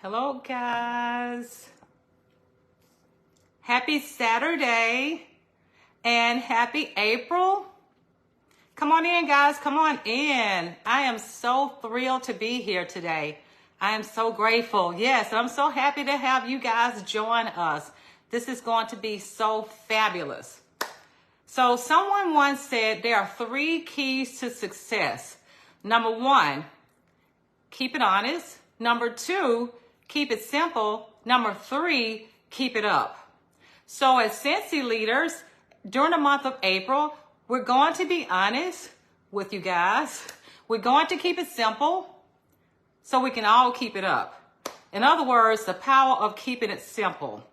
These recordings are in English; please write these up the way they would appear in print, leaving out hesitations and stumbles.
Hello, guys. Happy Saturday and happy April. Come on in, guys. Come on in. I am so thrilled to be here today. I am so grateful. Yes, I'm so happy to have you guys join us. This is going to be so fabulous. So someone once said there are 3 keys to success. Number 1, keep it honest. Number 2, keep it simple. Number 3, keep it up. So as Scentsy leaders, during the month of April, we're going to be honest with you guys. We're going to keep it simple so we can all keep it up. In other words, the power of keeping it simple.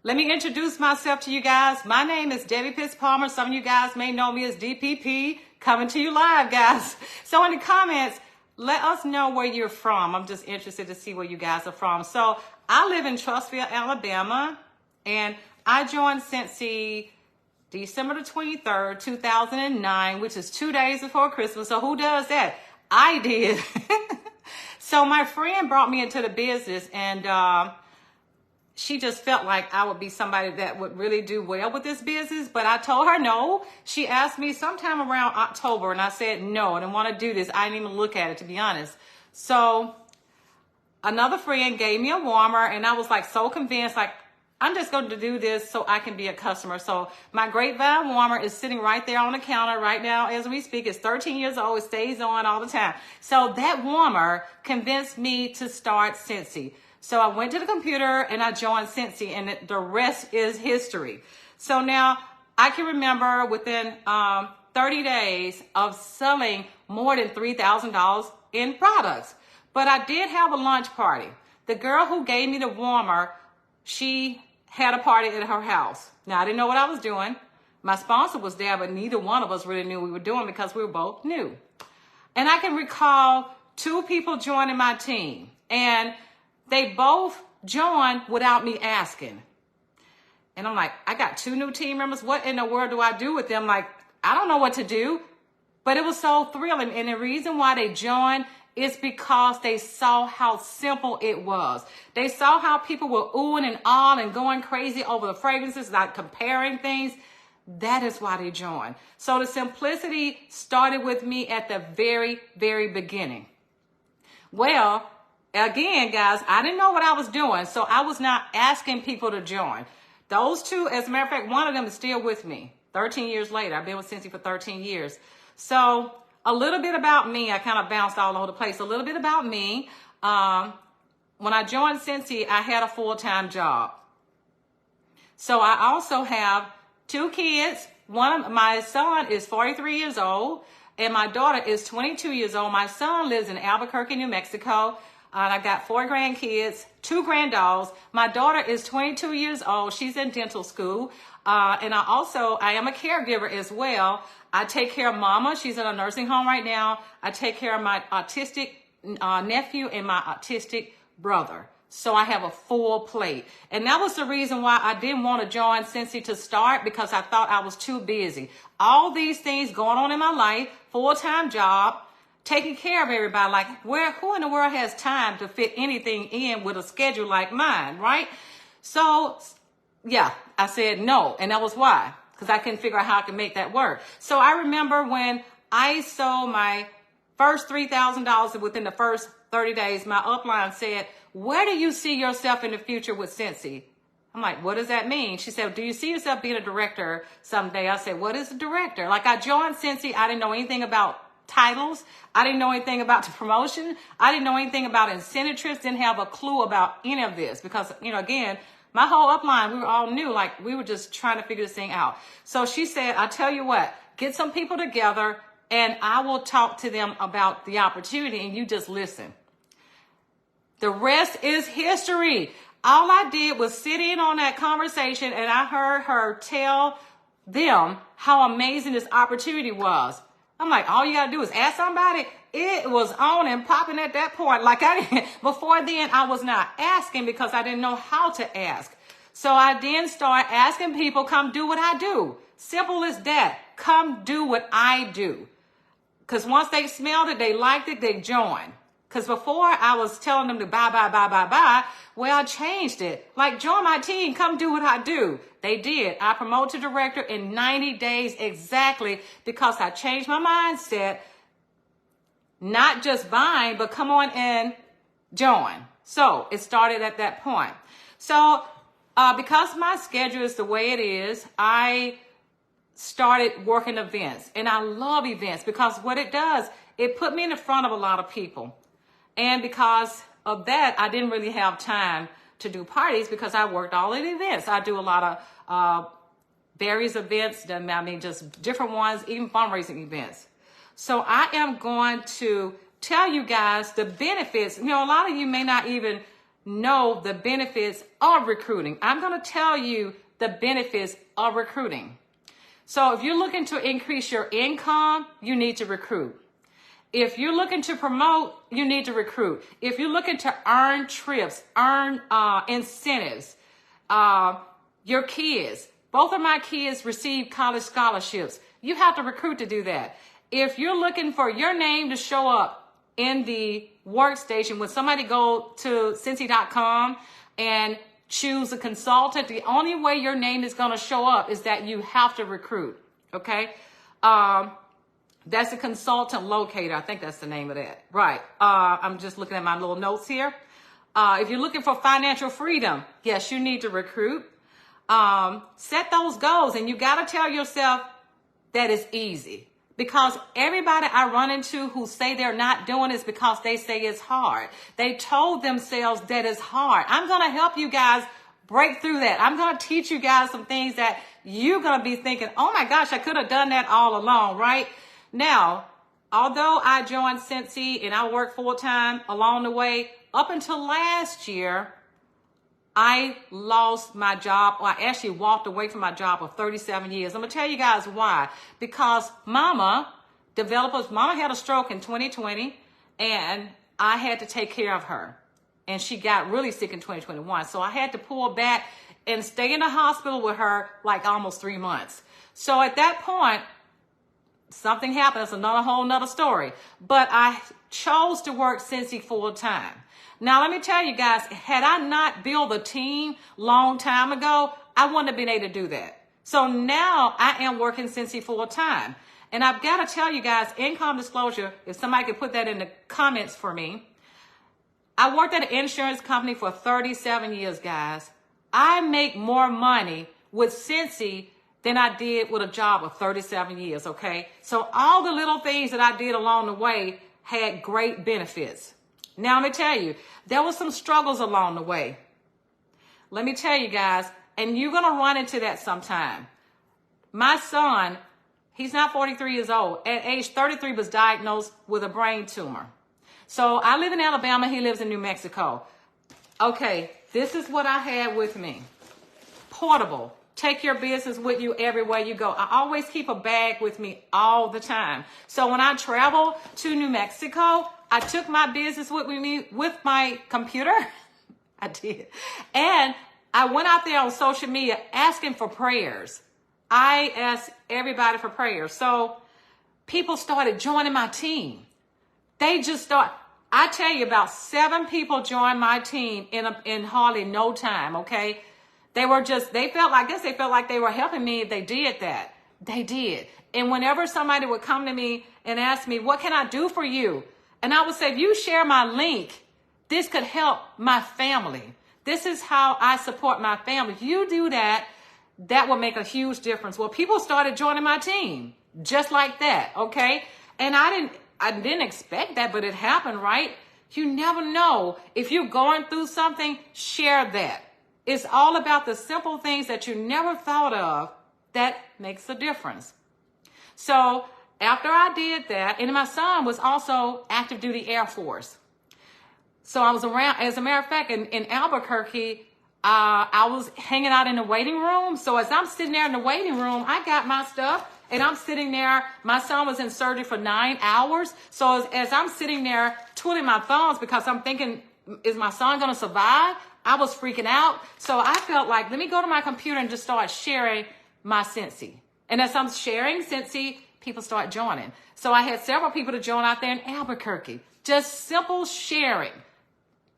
Let me introduce myself to you guys. My name is Debbie Pitts Palmer. Some of you guys may know me as DPP, coming to you live, guys. So in the comments, let us know where you're from. I'm just interested to see where you guys are from. So I live in Trussville, Alabama, and I joined Scentsy December the 23rd, 2009, which is 2 days before Christmas. So who does that? I did. So my friend brought me into the business, and she just felt like I would be somebody that would really do well with this business. But I told her no. She asked me sometime around October, and I said no, I didn't want to do this. I didn't even look at it, to be honest. So another friend gave me a warmer, and I was like so convinced, like, I'm just going to do this so I can be a customer. So my Grapevine warmer is sitting right there on the counter right now as we speak. It's 13 years old. It stays on all the time. So that warmer convinced me to start Scentsy. So I went to the computer and I joined Scentsy, and the rest is history. So now I can remember within 30 days of selling more than $3,000 in products. But I did have a lunch party. The girl who gave me the warmer, she had a party at her house. Now, I didn't know what I was doing. My sponsor was there, but neither one of us really knew what we were doing because we were both new. And I can recall 2 people joining my team, and they both joined without me asking. And I'm like, I got 2 new team members. What in the world do I do with them? Like, I don't know what to do. But it was so thrilling. And the reason why they joined is because they saw how simple it was. They saw how people were oohing and ahhing and going crazy over the fragrances, like comparing things. That is why they joined. So the simplicity started with me at the very, very beginning. Well, again, guys, I didn't know what I was doing, so I was not asking people to join. Those 2, as a matter of fact, one of them is still with me 13 years later. I've been with Scentsy for 13 years. So a little bit about me. I kind of bounced all over the place. A little bit about me. When I joined Scentsy, I had a full-time job. So I also have 2 kids. My son is 43 years old, and my daughter is 22 years old. My son lives in Albuquerque, New Mexico. I got 4 grandkids, 2 granddaughters. My daughter is 22 years old. She's in dental school. And I am a caregiver as well. I take care of Mama. She's in a nursing home right now. I take care of my autistic nephew and my autistic brother. So I have a full plate. And that was the reason why I didn't want to join Scentsy to start, because I thought I was too busy. All these things going on in my life, full-time job, taking care of everybody. Like, who in the world has time to fit anything in with a schedule like mine, right? So, yeah, I said no, and that was why, because I couldn't figure out how I could make that work. So I remember when I sold my first $3,000 within the first 30 days, my upline said, where do you see yourself in the future with Scentsy? I'm like, what does that mean? She said, do you see yourself being a director someday? I said, what is a director? Like, I joined Scentsy. I didn't know anything about titles. I didn't know anything about the promotion. I didn't know anything about incentive trips. Didn't have a clue about any of this because, again, my whole upline, we were all new. Like, we were just trying to figure this thing out. So she said, I tell you what, get some people together and I will talk to them about the opportunity and you just listen. The rest is history. All I did was sit in on that conversation and I heard her tell them how amazing this opportunity was. I'm like, all you got to do is ask somebody. It was on and popping at that point. Like, before then, I was not asking because I didn't know how to ask. So I then started asking people, come do what I do. Simple as that. Come do what I do. Because once they smelled it, they liked it, they joined. Because before I was telling them to buy. Well, I changed it. Like, join my team, come do what I do. They did. I promoted to director in 90 days exactly because I changed my mindset. Not just buying, but come on and join. So it started at that point. So because my schedule is the way it is, I started working events. And I love events because what it does, it put me in the front of a lot of people. And because of that, I didn't really have time to do parties because I worked all the events. I do a lot of various events, just different ones, even fundraising events. So I am going to tell you guys the benefits. A lot of you may not even know the benefits of recruiting. I'm going to tell you the benefits of recruiting. So if you're looking to increase your income, you need to recruit. If you're looking to promote, you need to recruit. If you're looking to earn trips, earn incentives, your kids, both of my kids receive college scholarships. You have to recruit to do that. If you're looking for your name to show up in the workstation, when somebody go to Cincy.com and choose a consultant, the only way your name is going to show up is that you have to recruit. Okay. That's a consultant locator. I think that's the name of that. Right. I'm just looking at my little notes here. If you're looking for financial freedom, yes, you need to recruit. Set those goals, and you got to tell yourself that it's easy. Because everybody I run into who say they're not doing this because they say it's hard. They told themselves that it's hard. I'm going to help you guys break through that. I'm going to teach you guys some things that you're going to be thinking, oh my gosh, I could have done that all along, right? Now, although I joined Cincy and I worked full time along the way, up until last year, I lost my job, or I actually walked away from my job for 37 years. I'm going to tell you guys why. Because Mama had a stroke in 2020, and I had to take care of her. And she got really sick in 2021. So I had to pull back and stay in the hospital with her like almost 3 months. So at that point, something happened. It's another whole nother story. But I chose to work Cincy full time. Now, let me tell you guys, had I not built a team long time ago, I wouldn't have been able to do that. So now I am working Cincy full time. And I've got to tell you guys, income disclosure, if somebody could put that in the comments for me. I worked at an insurance company for 37 years, guys. I make more money with Cincy than I did with a job of 37 years, okay? So all the little things that I did along the way had great benefits. Now, let me tell you, there were some struggles along the way. Let me tell you guys, and you're going to run into that sometime. My son, he's now 43 years old. At age 33, was diagnosed with a brain tumor. So I live in Alabama. He lives in New Mexico. Okay, this is what I had with me. Portable. Take your business with you everywhere you go. I always keep a bag with me all the time. So when I travel to New Mexico, I took my business with me with my computer. I did. And I went out there on social media asking for prayers. I asked everybody for prayers. So people started joining my team. They just start. I tell you, about 7 people joined my team in hardly no time, okay? They felt like they were helping me if they did that. They did. And whenever somebody would come to me and ask me, what can I do for you? And I would say, if you share my link, this could help my family. This is how I support my family. If you do that, that will make a huge difference. Well, people started joining my team just like that, okay? And I didn't expect that, but it happened, right? You never know. If you're going through something, share that. It's all about the simple things that you never thought of that makes a difference. So after I did that, and my son was also active duty Air Force. So I was around, as a matter of fact, in Albuquerque, I was hanging out in the waiting room. So as I'm sitting there in the waiting room, I got my stuff and I'm sitting there. My son was in surgery for 9 hours. So as I'm sitting there twiddling my thumbs because I'm thinking, is my son going to survive? I was freaking out. So I felt like, let me go to my computer and just start sharing my Cincy. And as I'm sharing Cincy, people start joining. So I had several people to join out there in Albuquerque. Just simple sharing.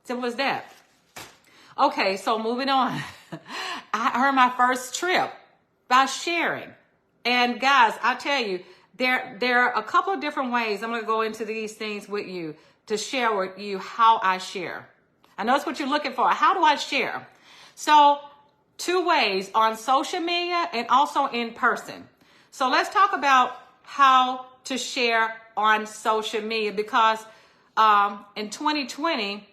Simple as that. Okay, so moving on. I earned my first trip by sharing. And guys, I tell you, there are a couple of different ways. I'm going to go into these things with you to share with you how I share. I know that's what you're looking for. How do I share? So 2 ways, on social media and also in person. So let's talk about how to share on social media, because in 2020,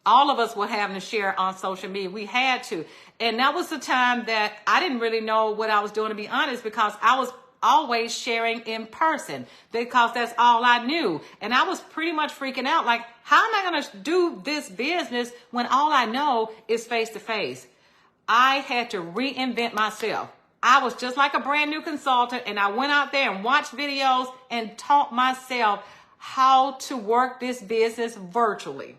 all of us were having to share on social media. We had to. And that was the time that I didn't really know what I was doing, to be honest, because I was always sharing in person because that's all I knew. And I was pretty much freaking out. Like, how am I going to do this business when all I know is face to face? I had to reinvent myself. I was just like a brand new consultant, and I went out there and watched videos and taught myself how to work this business virtually.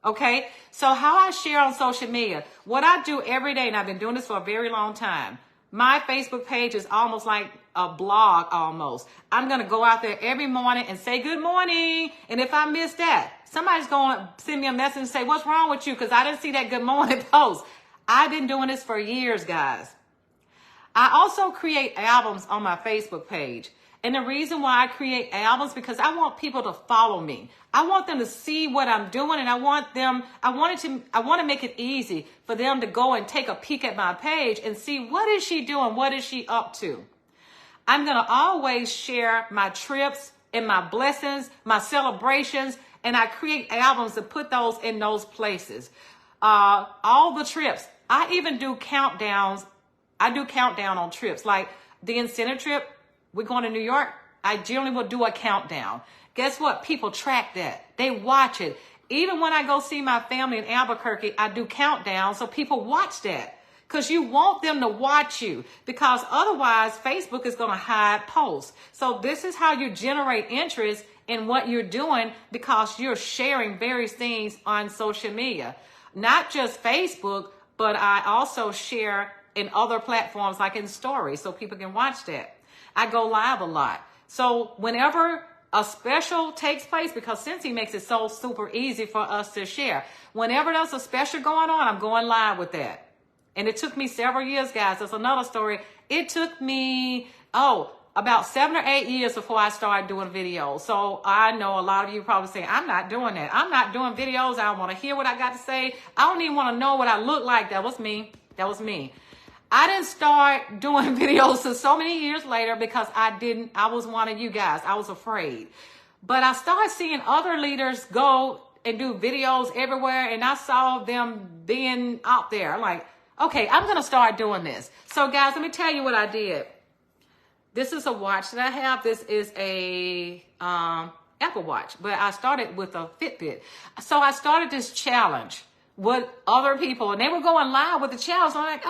Okay, so how I share on social media, what I do every day, and I've been doing this for a very long time. My Facebook page is almost like a blog almost. I'm going to go out there every morning and say good morning. And if I miss that, somebody's going to send me a message and say, what's wrong with you? Because I didn't see that good morning post. I've been doing this for years, guys. I also create albums on my Facebook page. And the reason why I create albums, because I want people to follow me. I want them to see what I'm doing, and I want to make it easy for them to go and take a peek at my page and see, what is she doing? What is she up to? I'm going to always share my trips and my blessings, my celebrations, and I create albums to put those in those places. All the trips. I even do countdowns. I do countdown on trips, like the incentive trip. We're going to New York. I generally will do a countdown. Guess what? People track that. They watch it. Even when I go see my family in Albuquerque, I do countdowns so people watch that. Because you want them to watch you. Because otherwise, Facebook is going to hide posts. So this is how you generate interest in what you're doing, because you're sharing various things on social media. Not just Facebook, but I also share in other platforms like in stories so people can watch that. I go live a lot. So whenever a special takes place, because Cincy makes it so super easy for us to share. Whenever there's a special going on, I'm going live with that. And it took me several years, guys. That's another story. It took me, about 7 or 8 years before I started doing videos. So I know a lot of you probably saying, I'm not doing that. I'm not doing videos. I don't want to hear what I got to say. I don't even want to know what I look like. That was me. That was me. I didn't start doing videos until so many years later because I was one of you guys. I was afraid. But I started seeing other leaders go and do videos everywhere, and I saw them being out there. I'm like, okay, I'm going to start doing this. So guys, let me tell you what I did. This is a watch that I have. This is a Apple Watch, but I started with a Fitbit. So I started this challenge with other people, and they were going live with the challenge. I'm like,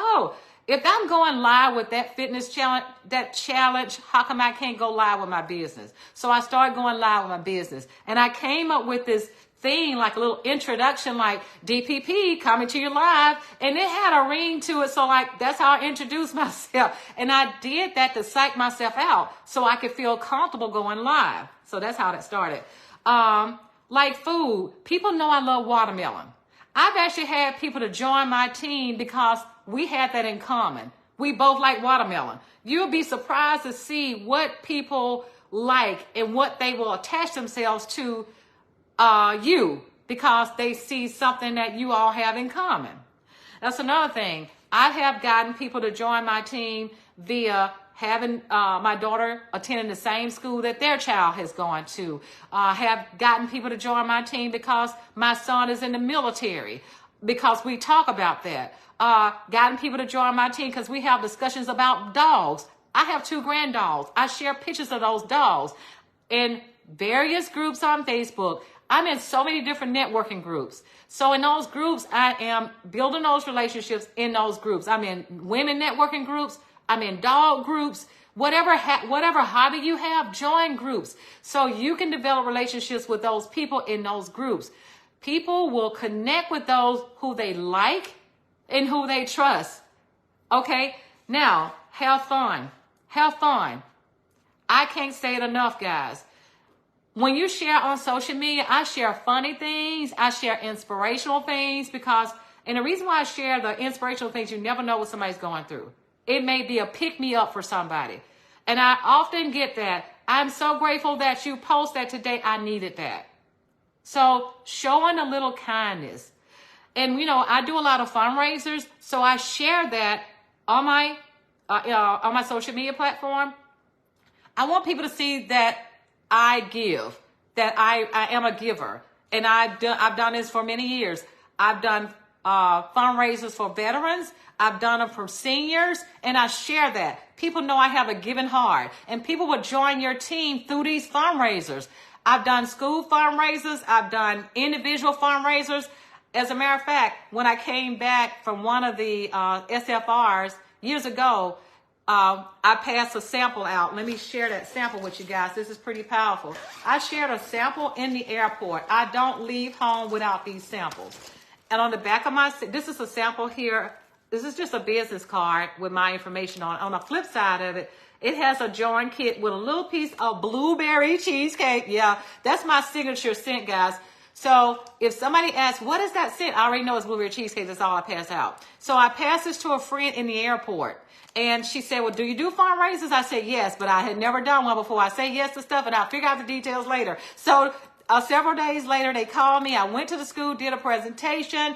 if I'm going live with that fitness challenge, how come I can't go live with my business? So I started going live with my business, and I came up with this thing, like a little introduction, like DPP coming to you live, and it had a ring to it. So like, that's how I introduced myself. And I did that to psych myself out so I could feel comfortable going live. So that's how that started. Like food, people know I love watermelon. I've actually had people to join my team because we had that in common. We both like watermelon. You'll be surprised to see what people like and what they will attach themselves to you, because they see something that you all have in common. That's another thing. I have gotten people to join my team via having my daughter attending the same school that their child has gone to. Have gotten people to join my team because my son is in the military, because we talk about that. Gotten people to join my team because we have discussions about dogs. I have 2 grand dogs. I share pictures of those dogs in various groups on Facebook. I'm in so many different networking groups. So in those groups, I am building those relationships in those groups. I'm in women networking groups. I'm in dog groups. Whatever hobby you have, join groups so you can develop relationships with those people in those groups. People will connect with those who they like and who they trust. Okay? Now, have fun. Have fun. I can't say it enough, guys. When you share on social media, I share funny things. I share inspirational things and the reason why I share the inspirational things, you never know what somebody's going through. It may be a pick-me-up for somebody. And I often get that. I'm so grateful that you post that today. I needed that. So showing a little kindness. And, I do a lot of fundraisers. So I share that on my social media platform. I want people to see that I give, that I am a giver. And I've done this for many years. I've done fundraisers for veterans. I've done them for seniors, and I share that. People know I have a giving heart, and people will join your team through these fundraisers. I've done school fundraisers. I've done individual fundraisers. As a matter of fact, when I came back from one of the SFRs years ago, I passed a sample out. Let me share that sample with you guys. This is pretty powerful. I shared a sample in the airport. I don't leave home without these samples. And on the back of this is a sample here. This is just a business card with my information on it. On the flip side of it, it has a join kit with a little piece of blueberry cheesecake. Yeah, that's my signature scent, guys. So if somebody asks, what is that scent? I already know it's blueberry cheesecake. That's all I pass out. So I passed this to a friend in the airport. And she said, well, do you do fundraisers? I said, yes, but I had never done one before. I say yes to stuff and I'll figure out the details later. So several days later, they called me. I went to the school, did a presentation.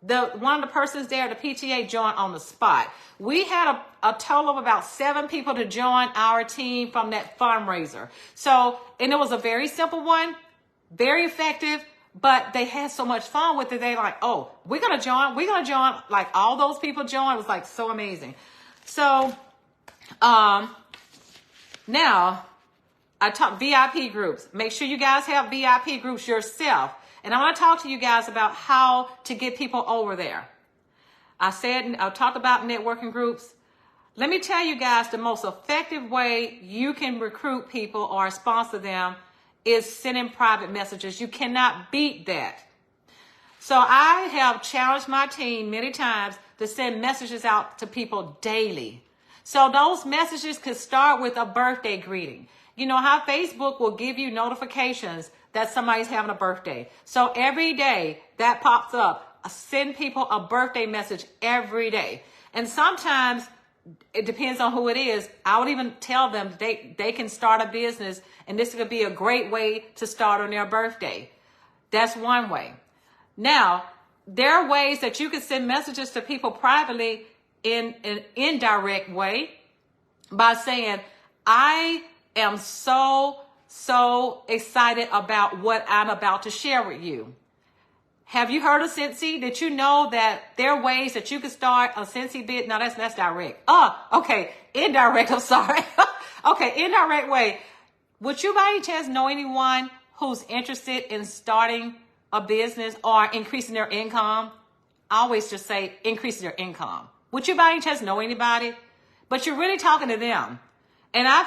One of the persons there, the PTA, joined on the spot. We had a total of about 7 people to join our team from that fundraiser. So, and it was a very simple one, very effective, but they had so much fun with it. They like, oh, we're going to join. Like all those people joined. It was like so amazing. So, now I talk VIP groups. Make sure you guys have VIP groups yourself. And I want to talk to you guys about how to get people over there. I'll talk about networking groups. Let me tell you guys the most effective way you can recruit people or sponsor them is sending private messages. You cannot beat that. So I have challenged my team many times to send messages out to people daily. So those messages could start with a birthday greeting. You know how Facebook will give you notifications that somebody's having a birthday. So every day that pops up, send people a birthday message every day. And sometimes it depends on who it is. I would even tell them they can start a business and this could be a great way to start on their birthday. That's one way. Now, there are ways that you can send messages to people privately in an indirect way by saying, I am so excited about what I'm about to share with you. Have you heard of Scentsy? Did you know that there are ways that you can start a Scentsy bid? No, that's direct. Oh, okay. Indirect, I'm sorry. Okay, indirect way. Would you by any chance know anyone who's interested in starting a business or increasing their income? I always just say increasing their income. Would you by any chance know anybody? But you're really talking to them. And I've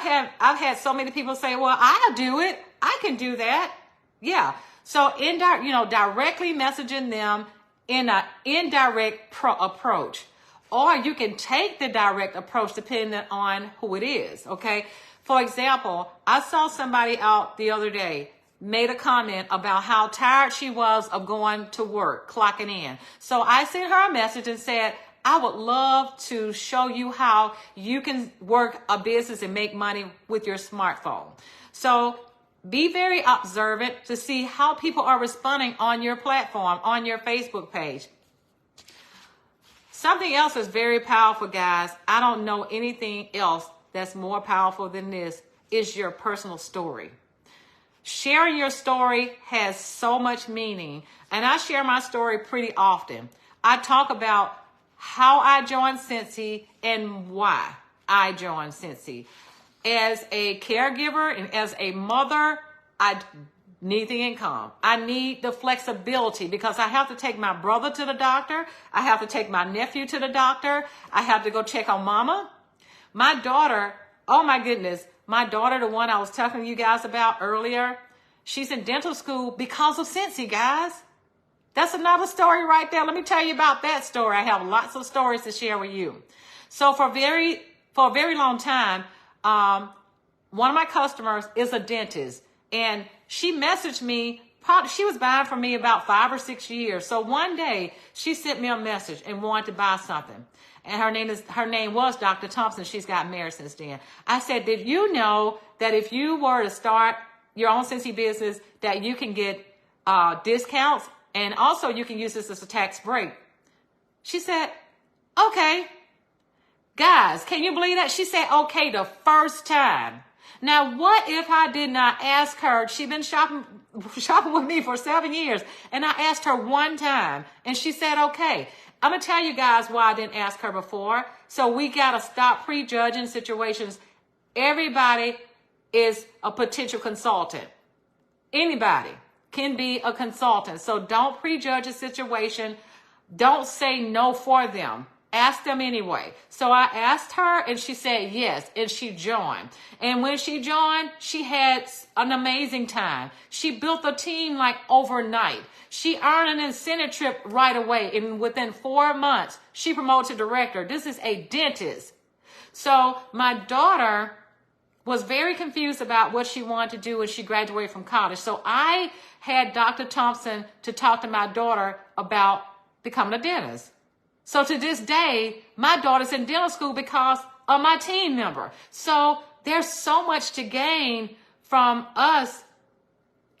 had so many people say, well, I'll do it. I can do that. Yeah. So directly messaging them in an indirect approach. Or you can take the direct approach depending on who it is. Okay. For example, I saw somebody out the other day made a comment about how tired she was of going to work, clocking in. So I sent her a message and said, I would love to show you how you can work a business and make money with your smartphone. So be very observant to see how people are responding on your platform, on your Facebook page. Something else is very powerful, guys. I don't know anything else that's more powerful than this, is your personal story. Sharing your story has so much meaning. And I share my story pretty often. I talk about how I joined Scentsy and why I joined Scentsy. As a caregiver and as a mother, I need the income. I need the flexibility because I have to take my brother to the doctor. I have to take my nephew to the doctor. I have to go check on mama. My daughter, oh my goodness, my daughter, the one I was talking to you guys about earlier, she's in dental school because of Scentsy, guys. That's another story right there. Let me tell you about that story. I have lots of stories to share with you. So for a very long time, one of my customers is a dentist, and she messaged me. She was buying from me about 5 or 6 years. So one day she sent me a message and wanted to buy something. And her name was Dr. Thompson. She's got married since then. I said, did you know that if you were to start your own Scentsy business, that you can get discounts, and also you can use this as a tax break? She said, okay. Guys, can you believe that? She said, okay, the first time. Now, what if I did not ask her? She'd been shopping with me for 7 years, and I asked her one time, and she said, okay. I'm going to tell you guys why I didn't ask her before. So we got to stop prejudging situations. Everybody is a potential consultant. Anybody can be a consultant. So don't prejudge a situation. Don't say no for them. Ask them anyway. So I asked her, and she said yes, and she joined. And when she joined, she had an amazing time. She built a team like overnight. She earned an incentive trip right away, and within 4 months, she promoted to director. This is a dentist. So my daughter was very confused about what she wanted to do when she graduated from college. So I had Dr. Thompson to talk to my daughter about becoming a dentist. So to this day, my daughter's in dental school because of my team member. So there's so much to gain from us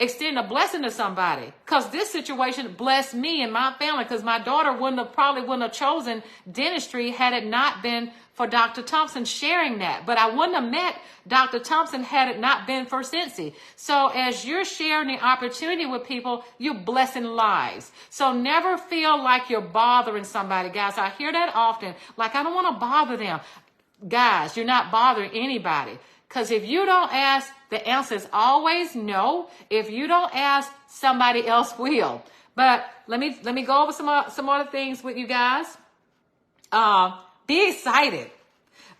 extending a blessing to somebody. Because this situation blessed me and my family, because my daughter probably wouldn't have chosen dentistry had it not been for Dr. Thompson sharing that. But I wouldn't have met Dr. Thompson had it not been for Scentsy. So as you're sharing the opportunity with people, you're blessing lives. So never feel like you're bothering somebody, guys. I hear that often. Like, I don't want to bother them. Guys, you're not bothering anybody. Because if you don't ask, the answer is always no. If you don't ask, somebody else will. But let me go over some other things with you guys. Be excited.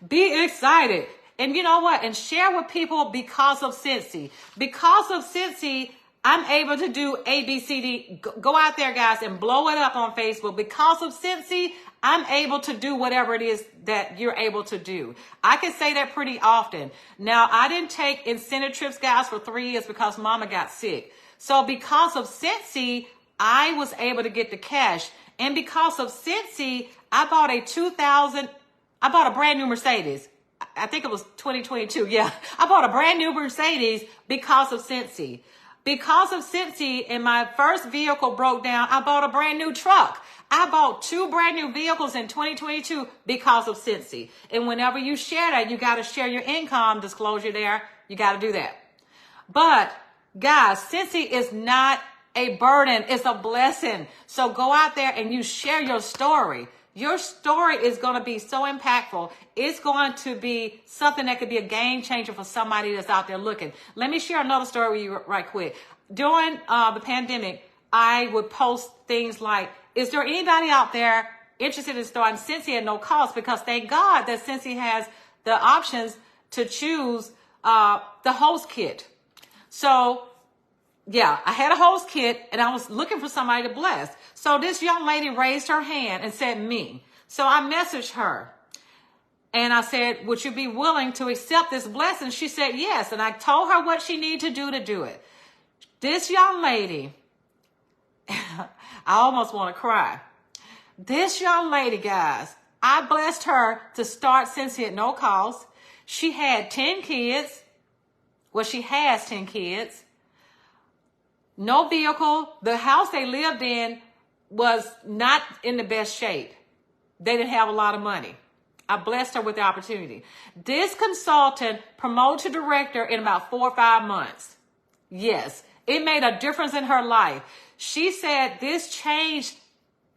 Be excited. And you know what? And share with people because of Scentsy. Because of Scentsy, I'm able to do A, B, C, D. Go out there, guys, and blow it up on Facebook. Because of Scentsy, I'm able to do whatever it is that you're able to do. I can say that pretty often. Now, I didn't take incentive trips, guys, for 3 years because Mama got sick. So because of Scentsy, I was able to get the cash. And because of Scentsy, I bought a brand new Mercedes. I think it was 2022. Yeah, I bought a brand new Mercedes because of Scentsy. Because of Scentsy, and my first vehicle broke down, I bought a brand new truck. I bought 2 brand new vehicles in 2022 because of Scentsy. And whenever you share that, you got to share your income disclosure there. You got to do that. But guys, Scentsy is not a burden. It's a blessing. So go out there and you share your story. Your story is going to be so impactful. It's going to be something that could be a game changer for somebody that's out there looking. Let me share another story with you right quick. During the pandemic, I would post things like, is there anybody out there interested in starting Scentsy at no cost? Because thank God that Scentsy has the options to choose the host kit. So yeah, I had a host kit and I was looking for somebody to bless. So this young lady raised her hand and said me. So I messaged her and I said, would you be willing to accept this blessing? She said yes. And I told her what she needed to do it. This young lady, I almost want to cry. This young lady, guys, I blessed her to start Scentsy at no cost. She had 10 kids. Well, she has 10 kids. No vehicle. The house they lived in was not in the best shape. They didn't have a lot of money. I blessed her with the opportunity. This consultant promoted to director in about 4 or 5 months. Yes, it made a difference in her life. She said this changed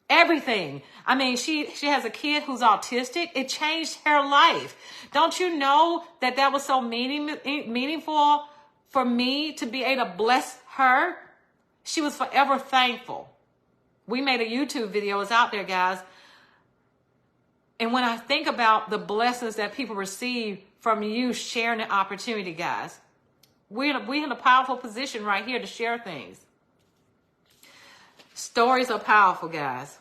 everything. I mean, she has a kid who's autistic. It changed her life. Don't you know that was so meaningful for me to be able to bless her? She was forever thankful. We made a YouTube video. It's out there, guys. And when I think about the blessings that people receive from you sharing the opportunity, guys, we're in a powerful position right here to share things. Stories are powerful, guys.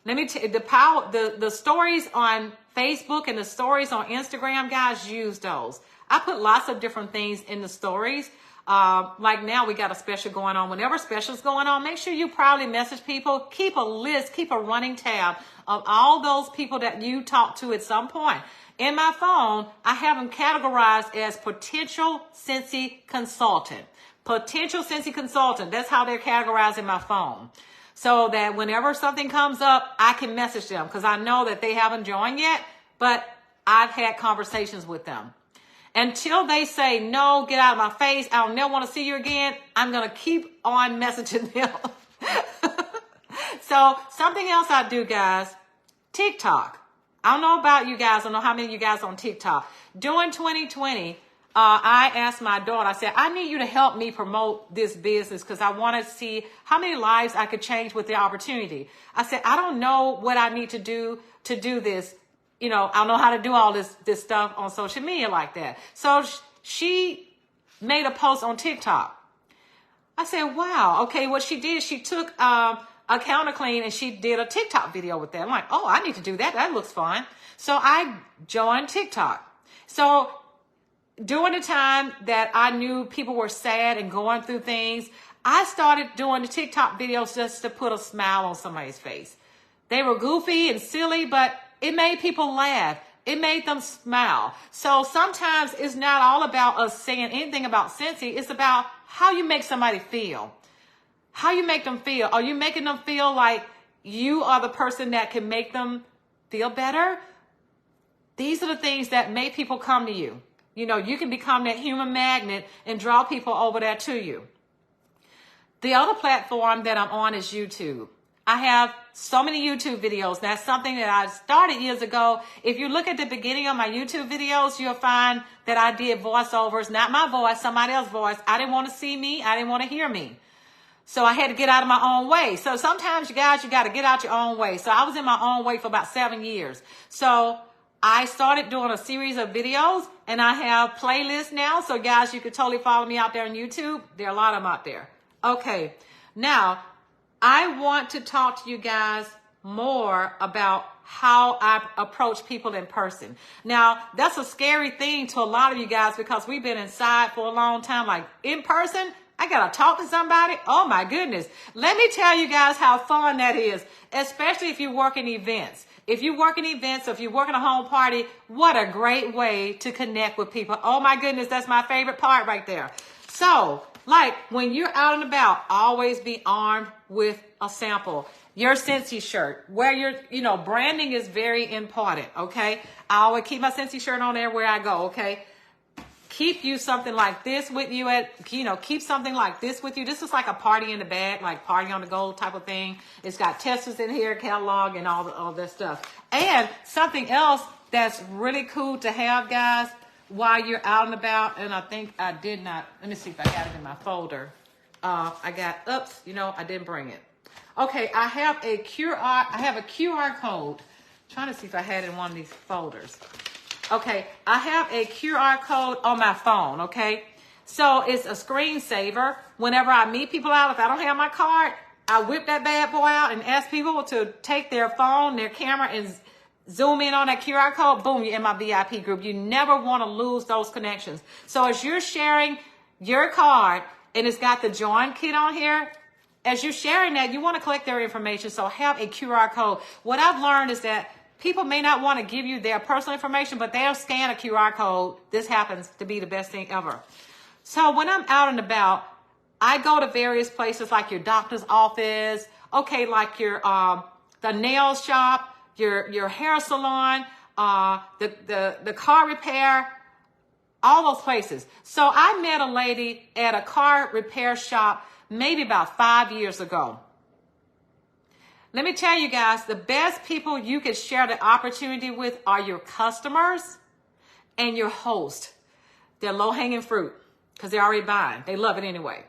Let me tell you, the stories on Facebook and the stories on Instagram, guys, use those. I put lots of different things in the stories. Like now we got a special going on. Whenever special's going on, make sure you proudly message people. Keep a list, keep a running tab of all those people that you talk to at some point. In my phone, I have them categorized as potential Scentsy consultant. Potential Scentsy consultant. That's how they're categorized in my phone. So that whenever something comes up, I can message them because I know that they haven't joined yet, but I've had conversations with them. Until they say, no, get out of my face, I don't never want to see you again, I'm going to keep on messaging them. So something else I do, guys, TikTok. I don't know about you guys. I don't know how many of you guys on TikTok. During 2020, I asked my daughter, I said, I need you to help me promote this business because I want to see how many lives I could change with the opportunity. I said, I don't know what I need to do this. You know, I don't know how to do all this stuff on social media like that. So she made a post on TikTok. I said, wow. Okay, what she did, she took a counter clean and she did a TikTok video with that. I'm like, oh, I need to do that. That looks fun. So I joined TikTok. So during the time that I knew people were sad and going through things, I started doing the TikTok videos just to put a smile on somebody's face. They were goofy and silly, but it made people laugh. It made them smile. So sometimes it's not all about us saying anything about Scentsy. It's about how you make somebody feel. How you make them feel. Are you making them feel like you are the person that can make them feel better? These are the things that make people come to you. You know, you can become that human magnet and draw people over there to you. The other platform that I'm on is YouTube. I have so many YouTube videos. That's something that I started years ago. If you look at the beginning of my YouTube videos, you'll find that I did voiceovers, not my voice, somebody else's voice. I didn't want to see me. I didn't want to hear me. So I had to get out of my own way. So sometimes, you guys, you got to get out your own way. So I was in my own way for about 7 years. So I started doing a series of videos, and I have playlists now. So guys, you could totally follow me out there on YouTube. There are a lot of them out there. Okay. Now, I want to talk to you guys more about how I approach people in person. Now, that's a scary thing to a lot of you guys because we've been inside for a long time. Like, in person, I got to talk to somebody. Oh, my goodness. Let me tell you guys how fun that is, especially if you work in events. If you work in events, or if you work in a home party, what a great way to connect with people. Oh, my goodness, that's my favorite part right there. So, like, when you're out and about, always be armed with a sample. Your Scentsy shirt, where your, branding is very important, okay? I always keep my Scentsy shirt on there where I go, okay? Keep you something like this with you keep something like this with you. This is like a party in the bag, like party on the go type of thing. It's got testers in here, catalog, and all this stuff. And something else that's really cool to have, guys, while you're out and about, and I think I did not, let me see if I got it in my folder. I didn't bring it. Okay, I have a QR code. I'm trying to see if I had it in one of these folders. Okay, I have a QR code on my phone, okay? So it's a screensaver. Whenever I meet people out, if I don't have my card, I whip that bad boy out and ask people to take their phone, their camera, and zoom in on that QR code. Boom, you're in my VIP group. You never want to lose those connections. So as you're sharing your card, and it's got the join kit on here, as you're sharing that, you want to collect their information. So have a QR code. What I've learned is that people may not want to give you their personal information, but they'll scan a QR code. This happens to be the best thing ever. So when I'm out and about, I go to various places like your doctor's office, okay, like your the nail shop, your hair salon, the car repair, all those places. So I met a lady at a car repair shop maybe about 5 years ago. Let me tell you guys, the best people you can share the opportunity with are your customers and your host. They're low-hanging fruit because they're already buying. They love it anyway.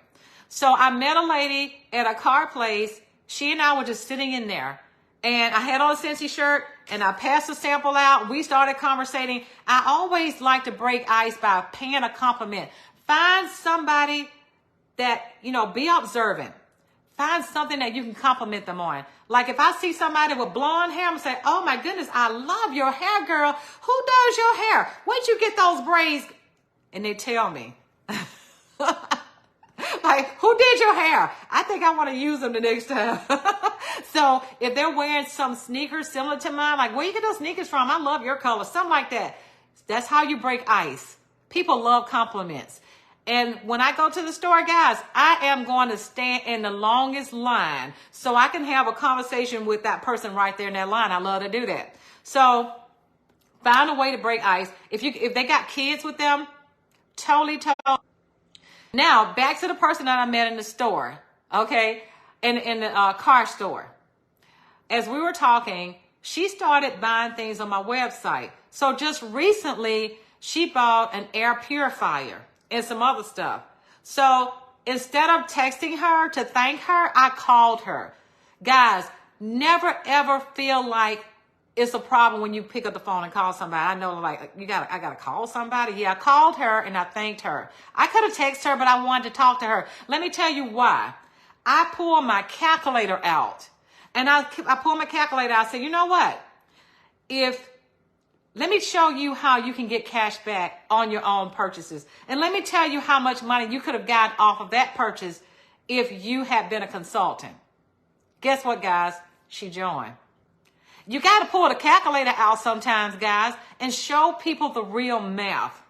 So I met a lady at a car place. She and I were just sitting in there. And I had on a Scentsy shirt, and I passed the sample out. We started conversating. I always like to break ice by paying a compliment. Find somebody that, be observant. Find something that you can compliment them on. Like if I see somebody with blonde hair, I'm going to say, oh my goodness, I love your hair, girl. Who does your hair? Where'd you get those braids? and they tell me, like, who did your hair? I think I want to use them the next time. So if they're wearing some sneakers similar to mine, like, where you get those sneakers from? I love your color, something like that. That's how you break ice. People love compliments. And when I go to the store, guys, I am going to stand in the longest line so I can have a conversation with that person right there in that line. I love to do that. So find a way to break ice. If they got kids with them, totally. Now, back to the person that I met in the store, okay, in the car store. As we were talking, she started buying things on my website. So just recently, she bought an air purifier and some other stuff. So instead of texting her to thank her, I called her. Guys, never ever feel like it's a problem when you pick up the phone and call somebody. I know, like, I gotta call somebody. Yeah, I called her and I thanked her. I could have texted her, but I wanted to talk to her. Let me tell you why. I pulled my calculator out, and I pulled my calculator out. I said, you know what? Let me show you how you can get cash back on your own purchases, and let me tell you how much money you could have gotten off of that purchase if you had been a consultant. Guess what, guys? She joined. You got to pull the calculator out sometimes, guys, and show people the real math.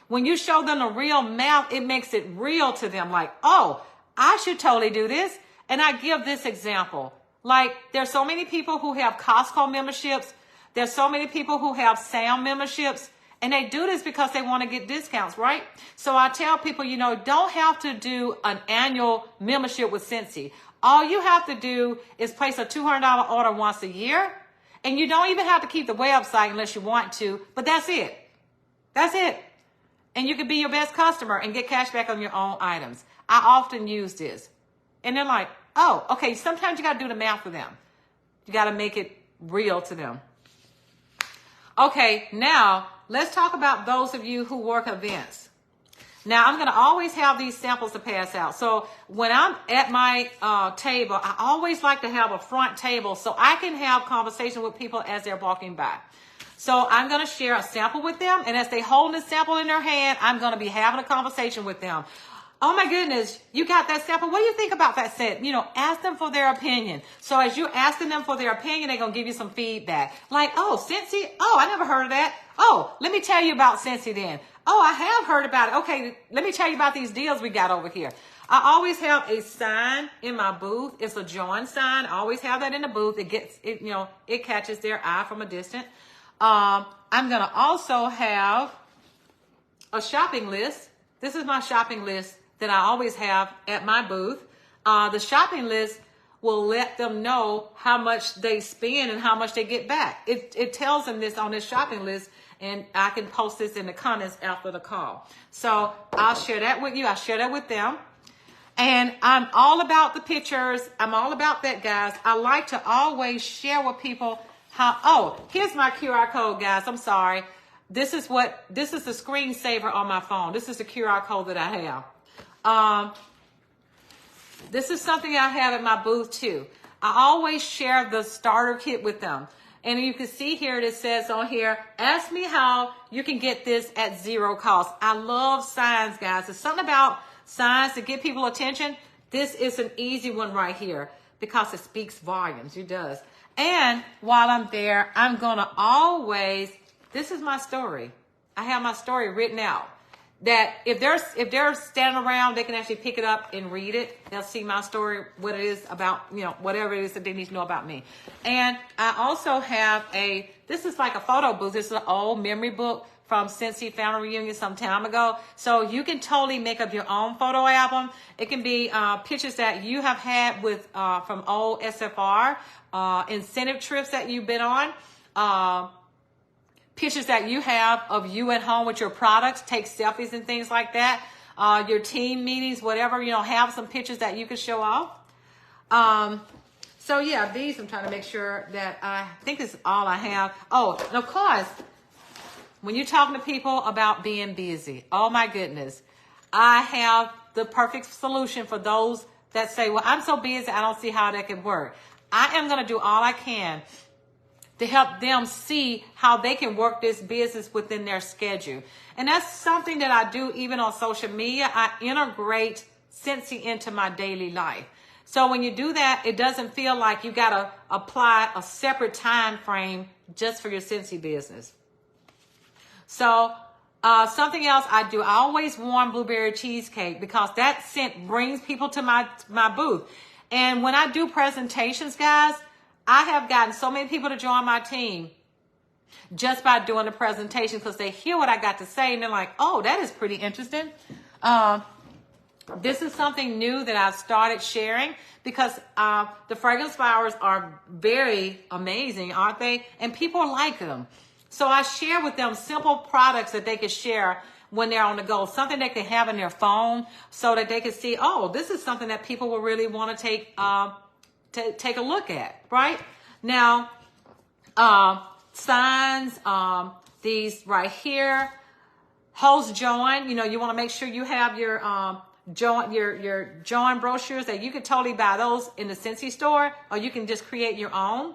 When you show them the real math, it makes it real to them. Like, oh, I should totally do this. And I give this example. Like, there's so many people who have Costco memberships. There's so many people who have Sam memberships. And they do this because they want to get discounts, right? So I tell people, don't have to do an annual membership with Scentsy. All you have to do is place a $200 order once a year. And you don't even have to keep the website unless you want to. But that's it. That's it. And you can be your best customer and get cash back on your own items. I often use this. And they're like, oh, okay, sometimes you got to do the math for them. You got to make it real to them. Okay, now let's talk about those of you who work events. Now, I'm going to always have these samples to pass out. So when I'm at my table, I always like to have a front table so I can have conversation with people as they're walking by. So I'm going to share a sample with them. And as they hold the sample in their hand, I'm going to be having a conversation with them. Oh my goodness, you got that sample. What do you think about that scent? Ask them for their opinion. So as you're asking them for their opinion, they're going to give you some feedback. Like, oh, Scentsy? Oh, I never heard of that. Oh, let me tell you about Scentsy then. Oh, I have heard about it. Okay, let me tell you about these deals we got over here. I always have a sign in my booth. It's a join sign. I always have that in the booth. It catches their eye from a distance. I'm going to also have a shopping list. This is my shopping list that I always have at my booth. The shopping list will let them know how much they spend and how much they get back. It tells them this on this shopping list, and I can post this in the comments after the call. So I'll share that with you. I share that with them. And I'm all about the pictures. I'm all about that, guys. I like to always share with people here's my QR code, guys. I'm sorry. This is the screensaver on my phone. This is the QR code that I have. This is something I have in my booth too. I always share the starter kit with them. And you can see here, it says on here, ask me how you can get this at zero cost. I love signs, guys. There's something about signs to get people attention. This is an easy one right here because it speaks volumes. It does. And while I'm there, I'm going to this is my story. I have my story written out. That if they're standing around, they can actually pick it up and read it. They'll see my story, what it is about, whatever it is that they need to know about me. And I also have this is like a photo booth. This is an old memory book from Scentsy Family Reunion some time ago. So you can totally make up your own photo album. It can be pictures that you have had with from old SFR, incentive trips that you've been on, pictures that you have of you at home with your products, take selfies and things like that. Your team meetings, whatever, have some pictures that you can show off. So yeah, these I'm trying to make sure that I think this is all I have. Oh, and of course, when you're talking to people about being busy, oh my goodness, I have the perfect solution for those that say, well, I'm so busy, I don't see how that can work. I am going to do all I can to help them see how they can work this business within their schedule. And that's something that I do even on social media. I integrate Scentsy into my daily life. So when you do that, it doesn't feel like you got to apply a separate time frame just for your Scentsy business. So something else I do, I always warm blueberry cheesecake because that scent brings people to my booth. And when I do presentations, guys, I have gotten so many people to join my team just by doing the presentation because they hear what I got to say and they're like, oh, that is pretty interesting. This is something new that I've started sharing because the fragrance flowers are very amazing, aren't they? And people like them. So I share with them simple products that they can share when they're on the go, something they can have in their phone so that they can see, oh, this is something that people will really want to take a look at, right? Now, signs, these right here, host join, you want to make sure you have your join brochures that you could totally buy those in the Scentsy store, or you can just create your own.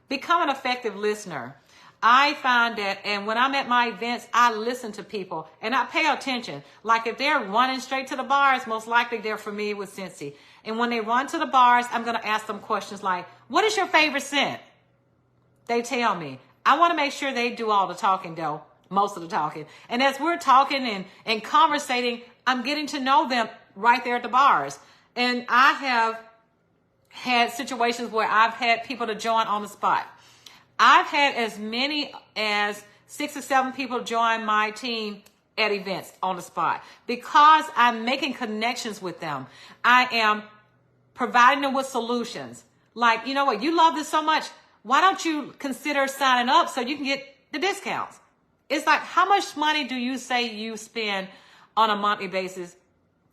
Become an effective listener. I find that, and when I'm at my events, I listen to people and I pay attention. Like if they're running straight to the bars, most likely they're familiar with Scentsy. And when they run to the bars, I'm going to ask them questions like, what is your favorite scent? They tell me. I want to make sure they do all the talking though, most of the talking. And as we're talking and conversating, I'm getting to know them right there at the bars. And I have had situations where I've had people to join on the spot. I've had as many as 6 or 7 people join my team at events on the spot because I'm making connections with them. I am providing them with solutions. Like, you know what, you love this so much. Why don't you consider signing up so you can get the discounts? It's like, how much money do you say you spend on a monthly basis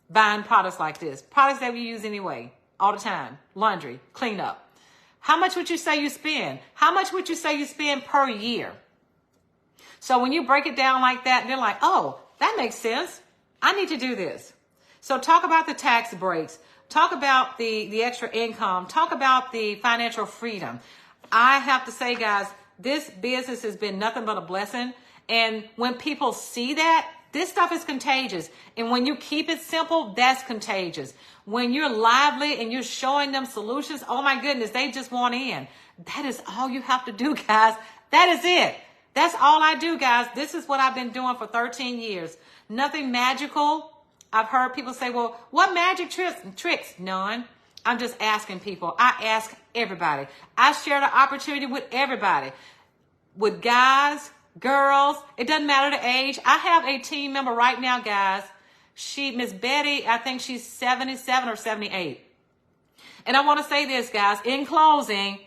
buying products like this? Products that we use anyway, all the time. Laundry, cleanup. How much would you say you spend? How much would you say you spend per year? So when you break it down like that, they're like, oh, that makes sense. I need to do this. So talk about the tax breaks. Talk about the extra income. Talk about the financial freedom. I have to say, guys, this business has been nothing but a blessing. And when people see that, this stuff is contagious. And when you keep it simple, that's contagious. When you're lively and you're showing them solutions, oh my goodness, they just want in. That is all you have to do, guys. That is it. That's all I do, guys. This is what I've been doing for 13 years. Nothing magical. I've heard people say, well, what magic tricks? None. I'm just asking people. I ask everybody. I share the opportunity with everybody. With guys, girls, it doesn't matter the age. I have a team member right now, guys. Miss Betty, I think she's 77 or 78. And I want to say this, guys, in closing,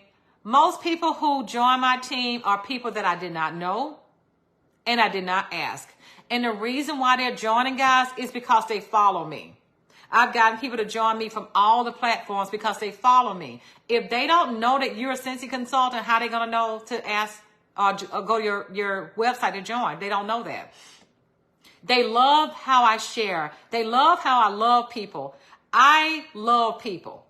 most people who join my team are people that I did not know and I did not ask. And the reason why they're joining, guys, is because they follow me. I've gotten people to join me from all the platforms because they follow me. If they don't know that you're a Scentsy consultant, how are they going to know to ask or go to your website to join? They don't know that. They love how I share. They love how I love people. I love people.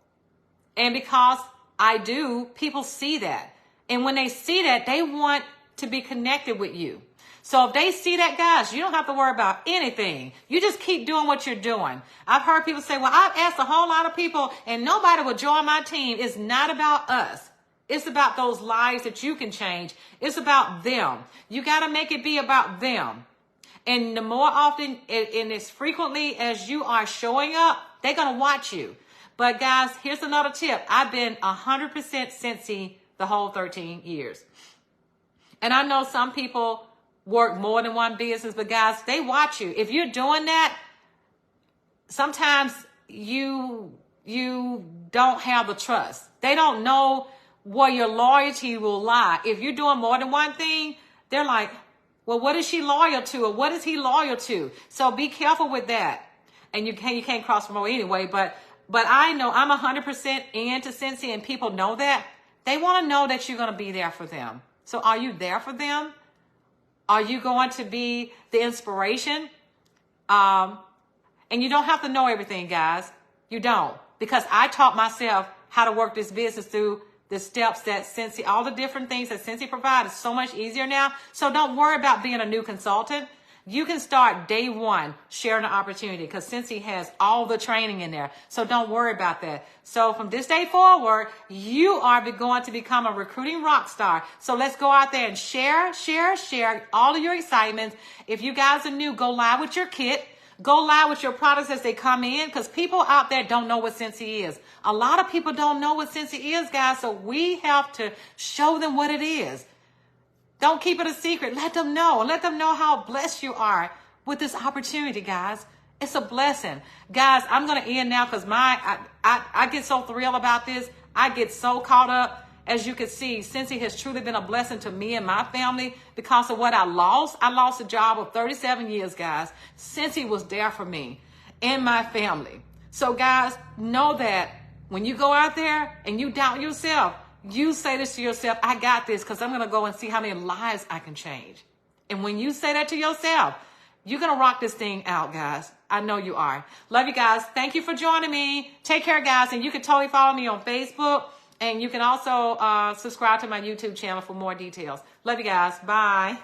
And because I do, people see that. And when they see that, they want to be connected with you. So if they see that, guys, you don't have to worry about anything. You just keep doing what you're doing. I've heard people say, well, I've asked a whole lot of people and nobody will join my team. It's not about us. It's about those lives that you can change. It's about them. You got to make it be about them. And the more often and as frequently as you are showing up, they're going to watch you. But guys, here's another tip. I've been 100% Scentsy the whole 13 years. And I know some people work more than one business, but guys, they watch you. If you're doing that, sometimes you don't have the trust. They don't know where your loyalty will lie. If you're doing more than one thing, they're like, well, what is she loyal to? Or what is he loyal to? So be careful with that. And you can't cross promote anyway, but I know I'm 100% into Scentsy and people know that. They want to know that you're going to be there for them. So are you there for them? Are you going to be the inspiration? And you don't have to know everything, guys. You don't. Because I taught myself how to work this business through the steps that Scentsy, all the different things that Scentsy provides is so much easier now. So don't worry about being a new consultant. You can start day one sharing the opportunity because Scentsy has all the training in there. So don't worry about that. So from this day forward, you are going to become a recruiting rock star. So let's go out there and share all of your excitements. If you guys are new, go live with your kit. Go live with your products as they come in because people out there don't know what Scentsy is. A lot of people don't know what Scentsy is, guys, so we have to show them what it is. Don't keep it a secret. Let them know. And let them know how blessed you are with this opportunity, guys. It's a blessing. Guys, I'm going to end now because I get so thrilled about this. I get so caught up. As you can see, Scentsy has truly been a blessing to me and my family because of what I lost. I lost a job of 37 years, guys. Scentsy was there for me and my family. So, guys, know that when you go out there and you doubt yourself, you say this to yourself, I got this because I'm going to go and see how many lives I can change. And when you say that to yourself, you're going to rock this thing out, guys. I know you are. Love you guys. Thank you for joining me. Take care, guys. And you can totally follow me on Facebook. And you can also subscribe to my YouTube channel for more details. Love you guys. Bye.